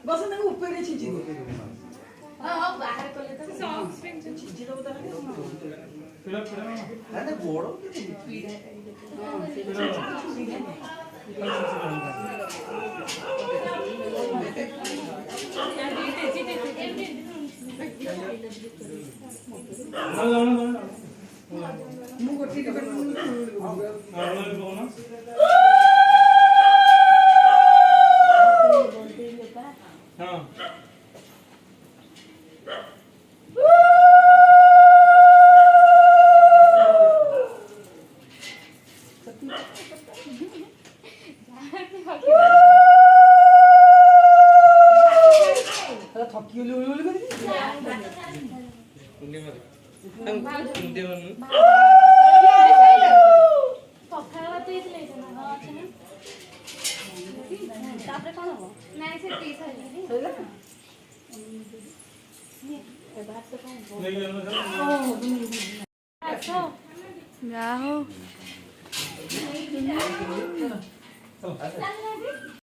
बस ना ऊपर ही छींची दो हां बाहर कोले तो सॉक्स पिन छींची दो बता फिर अरे बोड़ो पीड़ा मुंह को ठीक कर हाँ थकी उली कर पखावा तो इतले ना अच्छा ना तापर कोन हो नाही से पीस है सही ए बात तो कोन नहीं अच्छा जा हो चल